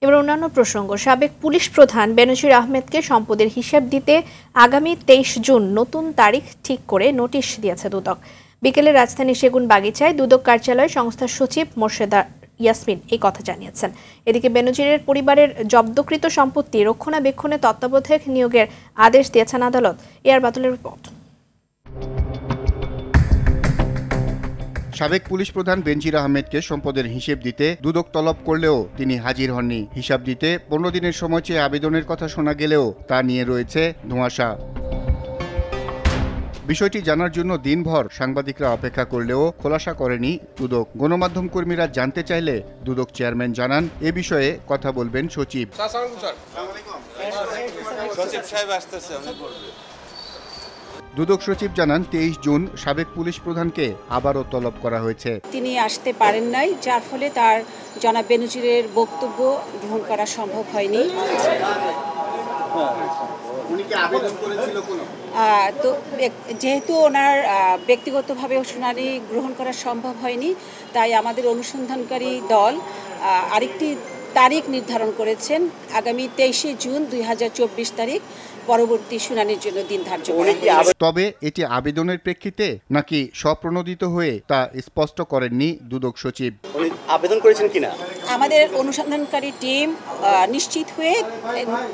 এবার অন্যান্য প্রসঙ্গ। সাবেক পুলিশ প্রধান বেনজির আহমেদকে সম্পদের হিসাব দিতে আগামী 23 জুন নতুন তারিখ ঠিক করে নোটিশ দিয়েছে দুদক। বিকেলে রাজধানীর সেগুন বাগিচায় দুদক কার্যালয়ে সংস্থার সচিব মোর্শেদা ইয়াসমিন এই কথা জানিয়েছেন। এদিকে বেনজিরের পরিবারের জব্দকৃত সম্পত্তি রক্ষণাবেক্ষণে তত্ত্বাবধায়ক নিয়োগের আদেশ দিয়েছেন আদালত। এআর বাদলের রিপোর্ট। সাবেক পুলিশ প্রধান বেনজির আহমেদকে সম্পদের হিসেব দিতে দুদক তলব করলেও তিনি হাজির হননি। হিসাব দিতে 15 দিনের সময় চেয়ে আবেদনের কথা শোনা গেলেও তা নিয়ে রয়েছে ধোঁয়াশা। বিষয়টি জানার জন্য দিনভর সাংবাদিকরা অপেক্ষা করলেও খোলাসা করেনি দুদক। গণমাধ্যম কর্মীরা জানতে চাইলে দুদক চেয়ারম্যান জানান, এ বিষয়ে কথা বলবেন সচিব। দুদক সচিব জানান, 23 জুন সাবেক পুলিশ প্রধানকে আবারও তলব করা হয়েছে। তিনি আসতে পারেন নাই, যার ফলে তার জনাব বেনজিরের বক্তব্য গ্রহণ করা সম্ভব হয়নি। তো যেহেতু ওনার ব্যক্তিগতভাবে শুনানি গ্রহণ করা সম্ভব হয়নি, তাই আমাদের অনুসন্ধানকারী দল আরেকটি তারিখ নির্ধারণ করেছেন, আগামী 23 জুন 2024 তারিখ পরবর্তী শুনানির জন্য দিন ধার্য করা হয়েছে। তবে এটি আবেদনের প্রেক্ষিতে নাকি স্বপ্রণোদিত হয়ে তা স্পষ্ট করেননি দুদক সচিব। আবেদন করেছেন কিনা আমাদের অনুসন্ধানকারী টিম নিশ্চিত হয়ে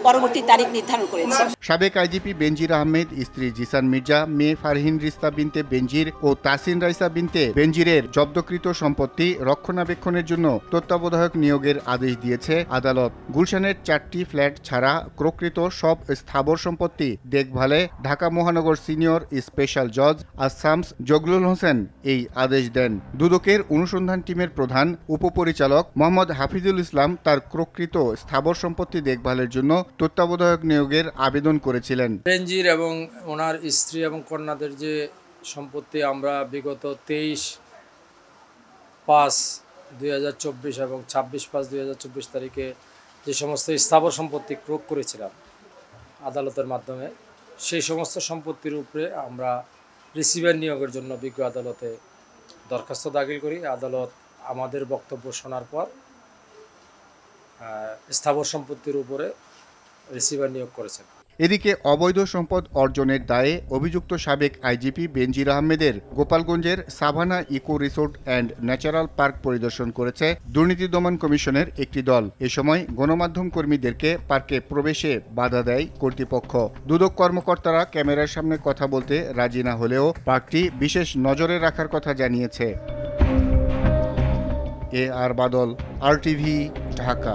পরবর্তী তারিখ নির্ধারণ করেছে। সাবেক আইজিপি বেনজির আহমেদ, স্ত্রী জিসান মির্জা, মেয়ে ফারহিন রিস্তা বিনতে বেনজির ও তাসিন রাইসা বিনতে বেনজিরের জব্দকৃত সম্পত্তি রক্ষণাবেক্ষণের জন্য তত্ত্বাবধায়ক নিয়োগের আদেশ দিয়েছে আদালত। গুলশানের 4টি ফ্ল্যাট ছাড়া ক্রয়কৃত সব স্থাবর সম্পত্তি দেখভালে ঢাকা মহানগর সিনিয়র স্পেশাল জজ আসামস জগলুল হোসেন এই আদেশ দেন। দুদকের অনুসন্ধান টিমের প্রধান উপপরিচালক মোহাম্মদ হাফিজুল ইসলাম তার ক্রয়কৃত স্থাবর সম্পত্তি দেখভালের জন্য তত্ত্বাবধায়ক নিয়োগের আবেদন করেছিলেন। বেনজির এবং ওনার স্ত্রী এবং কন্যাদের যে সম্পত্তি আমরা বিগত 23/5/2024 এবং 26/5/2024 তারিখে যে সমস্ত স্থাবর সম্পত্তি ক্রয় করেছিলাম আদালতের মাধ্যমে, সেই সমস্ত সম্পত্তির উপরে আমরা রিসিভার নিয়োগের জন্য বিজ্ঞ আদালতে দরখাস্ত দাখিল করি। আদালত আমাদের বক্তব্য শোনার পর স্থাবর সম্পত্তির উপরে রিসিভার নিয়োগ করেছেন। এদিকে অবৈধ সম্পদ অর্জনের দায়ে অভিযুক্ত সাবেক আইজিপি বেনজির আহমেদের গোপালগঞ্জের Savanna Eco Resort and Natural Park পরিদর্শন করেছে দুর্নীতি দমন কমিশনের একটি দল। এ সময় গণমাধ্যম কর্মীদেরকে পার্কে প্রবেশে বাধা দেয় কর্তৃপক্ষ। দুদক কর্মকর্তারা ক্যামেরার সামনে কথা বলতে রাজি না হলেও পার্কটি বিশেষ নজরে রাখার কথা জানিয়েছে। এআর বাদল, RTV, ঢাকা।